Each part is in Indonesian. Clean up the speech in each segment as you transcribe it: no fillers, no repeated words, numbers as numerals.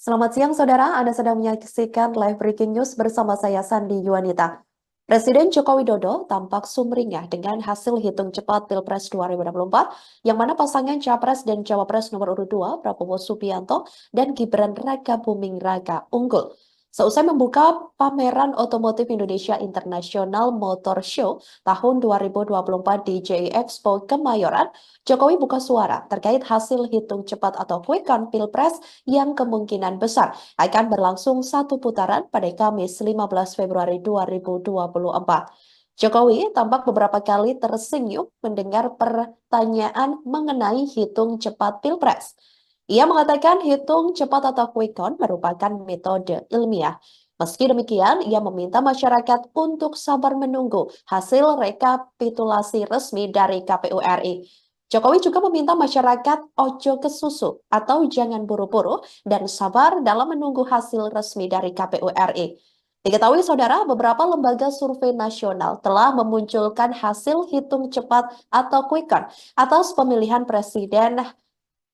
Selamat siang, Saudara. Anda sedang menyaksikan live breaking news bersama saya, Sandi Yuwanita. Presiden Joko Widodo tampak sumringah dengan hasil hitung cepat Pilpres 2024, yang mana pasangan Capres dan Cawapres nomor urut 2, Prabowo Subianto, dan Gibran Raka Buming Raka unggul. Seusai membuka pameran otomotif Indonesia International Motor Show tahun 2024 di JI Expo Kemayoran, Jokowi buka suara terkait hasil hitung cepat atau quick count Pilpres yang kemungkinan besar akan berlangsung satu putaran pada Kamis 15 Februari 2024. Jokowi tampak beberapa kali tersenyum mendengar pertanyaan mengenai hitung cepat Pilpres. Ia mengatakan hitung cepat atau quick count merupakan metode ilmiah. Meski demikian, ia meminta masyarakat untuk sabar menunggu hasil rekapitulasi resmi dari KPU RI. Jokowi juga meminta masyarakat ojo kesusu atau jangan buru-buru dan sabar dalam menunggu hasil resmi dari KPU RI. Diketahui saudara, beberapa lembaga survei nasional telah memunculkan hasil hitung cepat atau quick count atas pemilihan presiden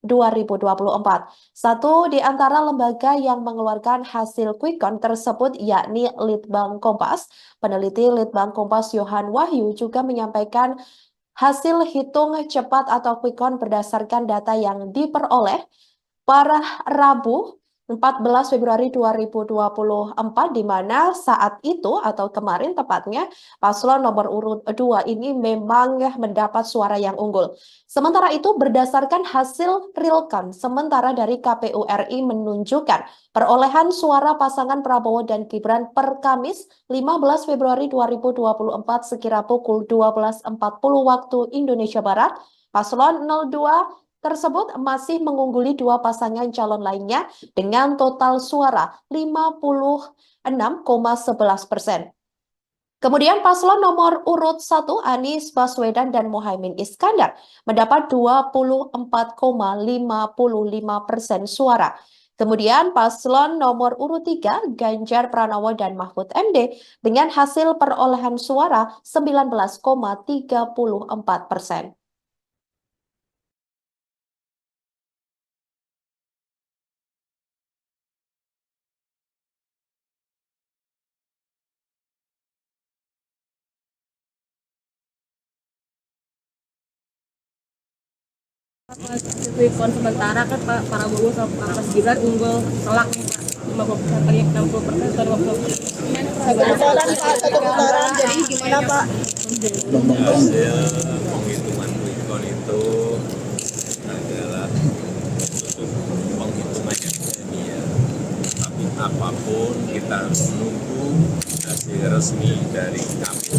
2024. Satu di antara lembaga yang mengeluarkan hasil quick count tersebut yakni Litbang Kompas. Peneliti Litbang Kompas Yohan Wahyu juga menyampaikan hasil hitung cepat atau quick count berdasarkan data yang diperoleh pada Rabu 14 Februari 2024, di mana saat itu atau kemarin tepatnya paslon nomor urut 2 ini memang mendapat suara yang unggul. Sementara itu berdasarkan hasil real count sementara dari KPU RI menunjukkan perolehan suara pasangan Prabowo dan Gibran per Kamis 15 Februari 2024 sekira pukul 12.40 waktu Indonesia Barat, paslon 02 tersebut masih mengungguli dua pasangan calon lainnya dengan total suara 56,11%. Kemudian paslon nomor urut 1 Anies Baswedan dan Muhaimin Iskandar mendapat 24,55% suara. Kemudian paslon nomor urut 3 Ganjar Pranowo dan Mahfud MD dengan hasil perolehan suara 19,34%. Pas quick count sementara kan Pak Prabowo sama Mas Gibran unggul telak nih Pak, 50% tadi 60% atau 50%. Satu putaran, jadi gimana Pak? Hasil penghitungan quick count itu adalah penghitungan yang ilmiah. Tapi apapun kita harus menunggu hasil resmi dari KPU.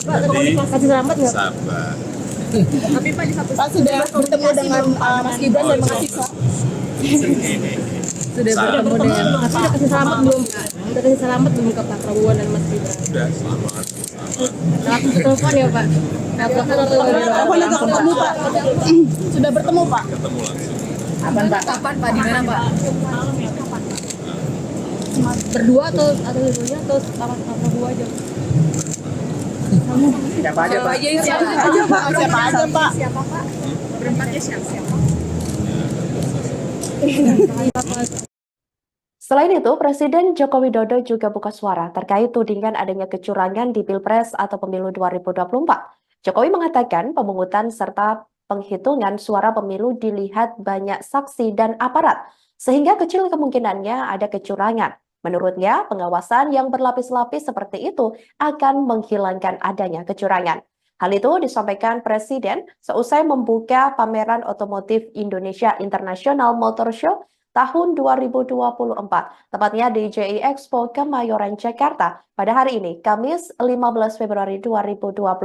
Pak, ada komunikasi selamat nggak? Sabar. Tapi Pak di satu Pak sudah bertemu dengan Mas Gibran dan mahasiswa. sudah bertemu dengan tapi udah kasih selamat belum Pak? Udah kasih selamat belum ke Pak Prabowo dan Mas Gibran? Sudah selamat. Langsung telepon ya Pak? Telepon atau Kapan udah ketemu Pak? Sudah bertemu Pak? Ketemu langsung. Kapan Pak? Kapan Pak? Di mana Pak? Berdua atau dulunya atau sama Prabowo aja? Siapa aja Pak? Siapa aja Pak? Siapa aja Pak? Siapa Pak? Berempatnya siapa? Selain itu, Presiden Joko Widodo juga buka suara terkait tudingan adanya kecurangan di Pilpres atau Pemilu 2024. Jokowi mengatakan pemungutan serta penghitungan suara pemilu dilihat banyak saksi dan aparat, sehingga kecil kemungkinannya ada kecurangan. Menurutnya, pengawasan yang berlapis-lapis seperti itu akan menghilangkan adanya kecurangan. Hal itu disampaikan Presiden seusai membuka pameran otomotif Indonesia International Motor Show tahun 2024, tepatnya di JI Expo Kemayoran, Jakarta, pada hari ini, Kamis 15 Februari 2024.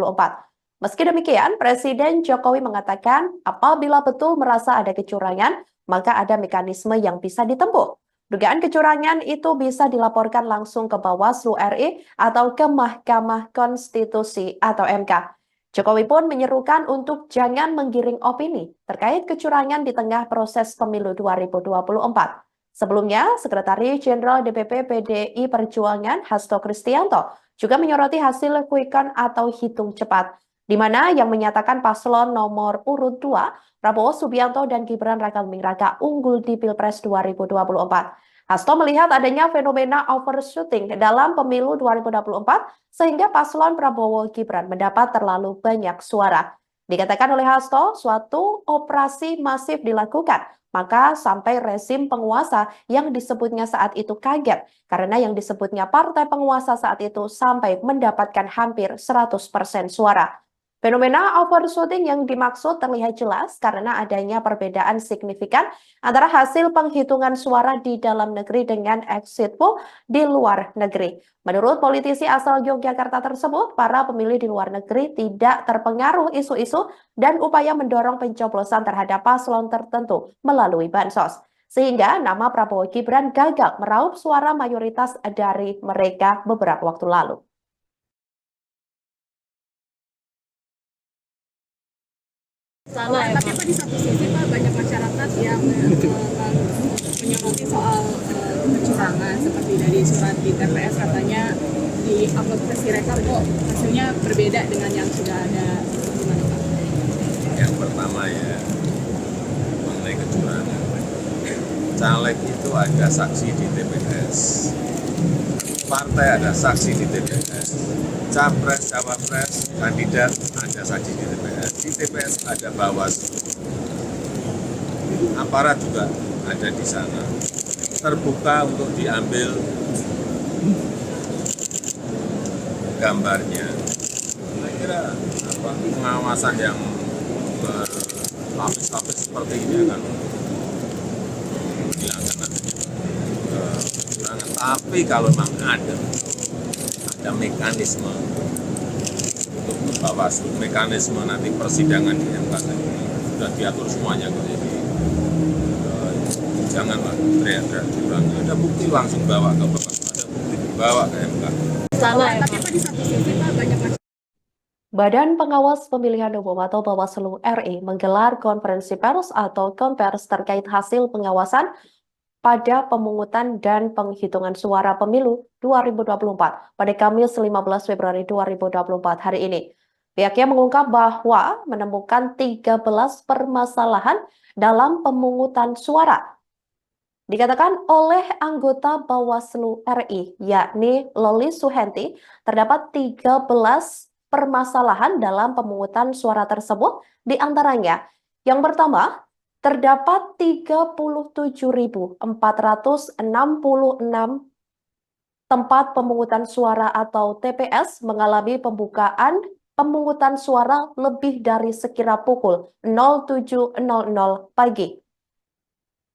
Meski demikian, Presiden Jokowi mengatakan apabila betul merasa ada kecurangan, maka ada mekanisme yang bisa ditempuh. Dugaan kecurangan itu bisa dilaporkan langsung ke Bawaslu RI atau ke Mahkamah Konstitusi atau MK. Jokowi pun menyerukan untuk jangan menggiring opini terkait kecurangan di tengah proses pemilu 2024. Sebelumnya, Sekretaris Jenderal DPP PDI Perjuangan Hasto Kristianto juga menyoroti hasil quick count atau hitung cepat. di mana yang menyatakan paslon nomor urut 2, Prabowo Subianto dan Gibran Rakabuming Raka unggul di Pilpres 2024. Hasto melihat adanya fenomena overshooting dalam pemilu 2024 sehingga paslon Prabowo Gibran mendapat terlalu banyak suara. Dikatakan oleh Hasto, suatu operasi masif dilakukan, maka sampai rezim penguasa yang disebutnya saat itu kaget karena yang disebutnya partai penguasa saat itu sampai mendapatkan hampir 100% suara. Fenomena overshooting yang dimaksud terlihat jelas karena adanya perbedaan signifikan antara hasil penghitungan suara di dalam negeri dengan exit poll di luar negeri. Menurut politisi asal Yogyakarta tersebut, para pemilih di luar negeri tidak terpengaruh isu-isu dan upaya mendorong pencoblosan terhadap paslon tertentu melalui bansos. Sehingga nama Prabowo Gibran gagal meraup suara mayoritas dari mereka beberapa waktu lalu. Salah ya, Tapi Pak, di satu sisi Pak, banyak masyarakat yang menyoroti soal kecurangan seperti dari surat di TPS katanya di upload ke Sirekap kok hasilnya berbeda dengan yang sudah ada. Gimana Pak? Yang pertama ya, mengenai kecurangan. Caleg itu ada saksi di TPS. Partai ada saksi di TPS. Capres, cawapres, kandidat ada saksi di TPS. Di TPS ada Bawaslu. Aparat juga ada di sana. Terbuka untuk diambil gambarnya. Saya kira pengawasan yang berlapis-lapis seperti ini akan menghilangkan kecurangan. Tapi kalau memang ada mekanisme untuk Bawaslu, mekanisme nanti persidangan di MK sudah diatur semuanya kok. Jadi janganlah teriak-teriak curang. Ada bukti langsung bawa ke Bawaslu, ada bukti dibawa ke MK. salah ya, Tapi Pak, di satu sisi Pak, banyak masyarakat Badan Pengawas Pemilihan Umum atau Bawaslu RI menggelar konferensi pers atau konvers terkait hasil pengawasan pada pemungutan dan penghitungan suara pemilu 2024 pada Kamis 15 Februari 2024 hari ini. Pihaknya mengungkap bahwa menemukan 13 permasalahan dalam pemungutan suara. Dikatakan oleh anggota Bawaslu RI, yakni Loli Suhenti, terdapat 13 permasalahan dalam pemungutan suara tersebut, di antaranya yang pertama, terdapat 37.466 tempat pemungutan suara atau TPS mengalami pembukaan pemungutan suara lebih dari sekira pukul 07.00 pagi.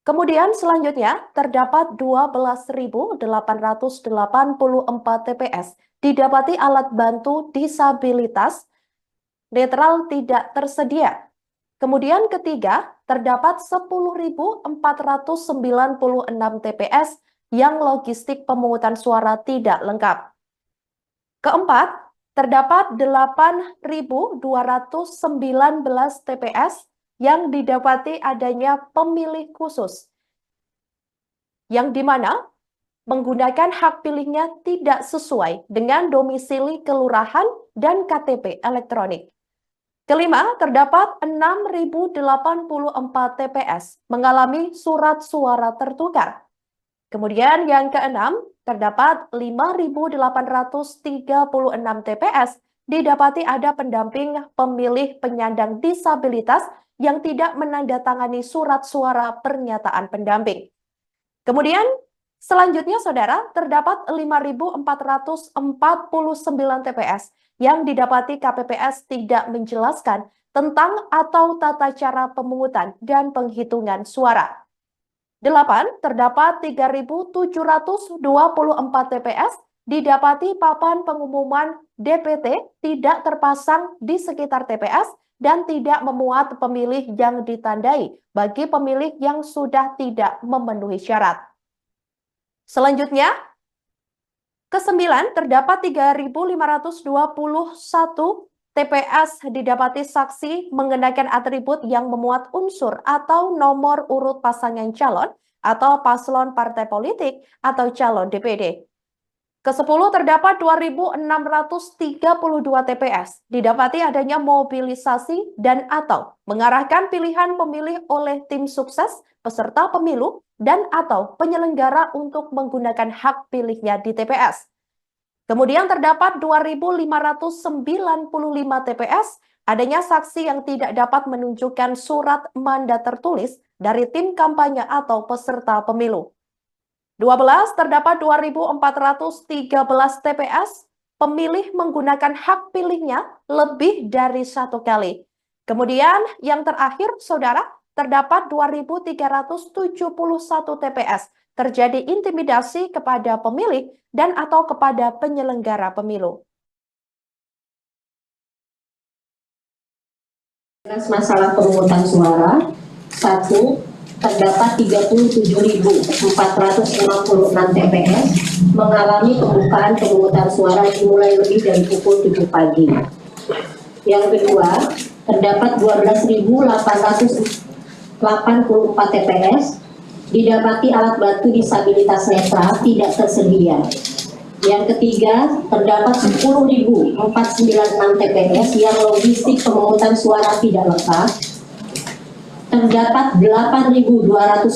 Kemudian selanjutnya terdapat 12.884 TPS didapati alat bantu disabilitas netral tidak tersedia. Kemudian ketiga, terdapat 10.496 TPS yang logistik pemungutan suara tidak lengkap. Keempat, terdapat 8.219 TPS yang didapati adanya pemilih khusus, yang dimana menggunakan hak pilihnya tidak sesuai dengan domisili kelurahan dan KTP elektronik. Kelima, terdapat 6.084 TPS mengalami surat suara tertukar. Kemudian yang keenam, terdapat 5.836 TPS didapati ada pendamping pemilih penyandang disabilitas yang tidak menandatangani surat suara pernyataan pendamping. Kemudian selanjutnya saudara, terdapat 5.449 TPS yang didapati KPPS tidak menjelaskan tentang atau tata cara pemungutan dan penghitungan suara. 8. Terdapat 3.724 TPS didapati papan pengumuman DPT tidak terpasang di sekitar TPS dan tidak memuat pemilih yang ditandai bagi pemilih yang sudah tidak memenuhi syarat. Selanjutnya, ke-9 terdapat 3.521 TPS didapati saksi mengenakan atribut yang memuat unsur atau nomor urut pasangan calon atau paslon partai politik atau calon DPD. Ke-10 terdapat 2.632 TPS. Didapati adanya mobilisasi dan atau mengarahkan pilihan pemilih oleh tim sukses, peserta pemilu, dan atau penyelenggara untuk menggunakan hak pilihnya di TPS. Kemudian terdapat 2.595 TPS, adanya saksi yang tidak dapat menunjukkan surat mandat tertulis dari tim kampanye atau peserta pemilu. 12 terdapat 2.413 TPS, pemilih menggunakan hak pilihnya lebih dari 1 kali. Kemudian yang terakhir, saudara, terdapat 2.371 TPS, terjadi intimidasi kepada pemilih dan atau kepada penyelenggara pemilu. Masalah pemungutan suara, 1. Terdapat 37.466 TPS mengalami pembukaan pemungutan suara dimulai lebih dari pukul 7 pagi. Yang kedua, terdapat 12.884 TPS didapati alat bantu disabilitas netra tidak tersedia. Yang ketiga, terdapat 10.496 TPS yang logistik pemungutan suara tidak lengkap. Terdapat 8.219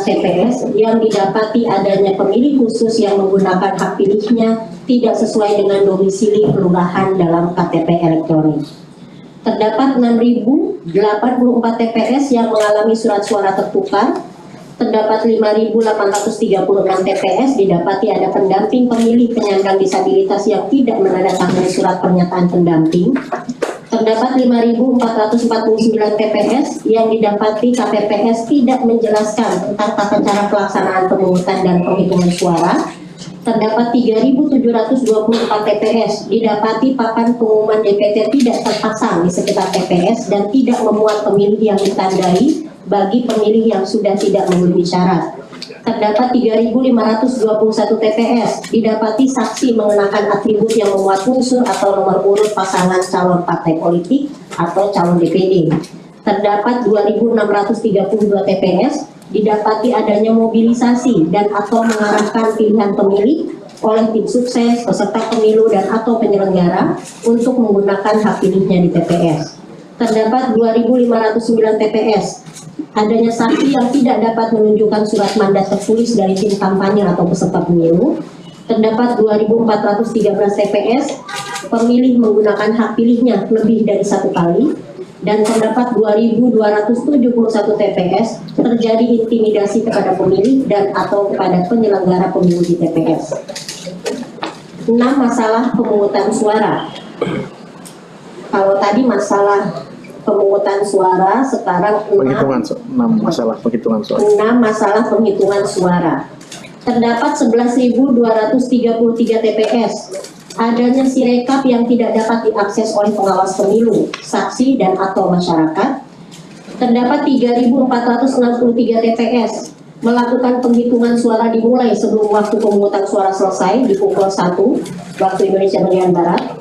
TPS yang didapati adanya pemilih khusus yang menggunakan hak pilihnya tidak sesuai dengan domisili kelurahan dalam KTP elektronik. Terdapat 6.084 TPS yang mengalami surat suara tertukar. Terdapat 5.836 TPS didapati ada pendamping pemilih penyandang disabilitas yang tidak menandatangani surat pernyataan pendamping. Terdapat 5.449 TPS yang didapati KPPS tidak menjelaskan tentang tata cara pelaksanaan pemungutan dan penghitungan suara. Terdapat 3.724 TPS didapati papan pengumuman DPT tidak terpasang di sekitar TPS dan tidak memuat pemilih yang ditandai bagi pemilih yang sudah tidak memenuhi syarat. Terdapat 3.521 TPS didapati saksi mengenakan atribut yang memuat unsur atau nomor urut pasangan calon partai politik atau calon DPD. Terdapat 2.632 TPS didapati adanya mobilisasi dan atau mengarahkan pilihan pemilih oleh tim sukses, peserta pemilu dan atau penyelenggara untuk menggunakan hak pilihnya di TPS. Terdapat 2.509 TPS adanya saksi yang tidak dapat menunjukkan surat mandat tertulis dari tim kampanye atau peserta pemilu. Terdapat 2.413 TPS pemilih menggunakan hak pilihnya lebih dari 1 kali. Dan terdapat 2.271 TPS terjadi intimidasi kepada pemilih dan atau kepada penyelenggara pemilu di TPS. 6. Masalah pemungutan suara. Kalau tadi masalah pemungutan suara, sekarang 6 masalah penghitungan suara. 6 masalah penghitungan suara. Terdapat 11.233 TPS. Adanya sirekap yang tidak dapat diakses oleh pengawas pemilu, saksi dan atau masyarakat. Terdapat 3.463 TPS melakukan penghitungan suara dimulai sebelum waktu pemungutan suara selesai di pukul 1 waktu Indonesia bagian Barat.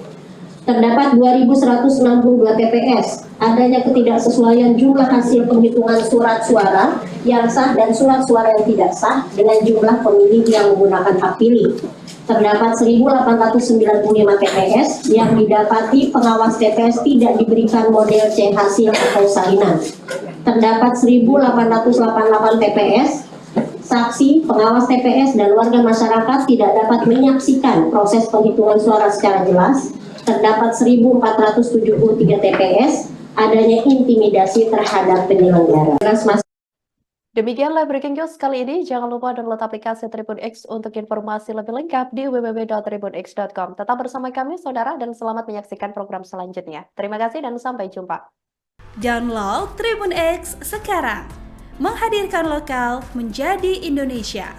Terdapat 2.162 TPS adanya ketidaksesuaian jumlah hasil penghitungan surat suara yang sah dan surat suara yang tidak sah dengan jumlah pemilih yang menggunakan hak pilih. Terdapat 1.895 TPS yang didapati pengawas TPS tidak diberikan model C hasil atau salinan. Terdapat 1.888 TPS, saksi, pengawas TPS, dan warga masyarakat tidak dapat menyaksikan proses penghitungan suara secara jelas. Terdapat 1.473 TPS, adanya intimidasi terhadap penyelenggara. Demikian live breaking news kali ini. Jangan lupa download aplikasi Tribun X untuk informasi lebih lengkap di www.tribunx.com. Tetap bersama kami, saudara, dan selamat menyaksikan program selanjutnya. Terima kasih dan sampai jumpa. Download Tribun X sekarang. Menghadirkan lokal menjadi Indonesia.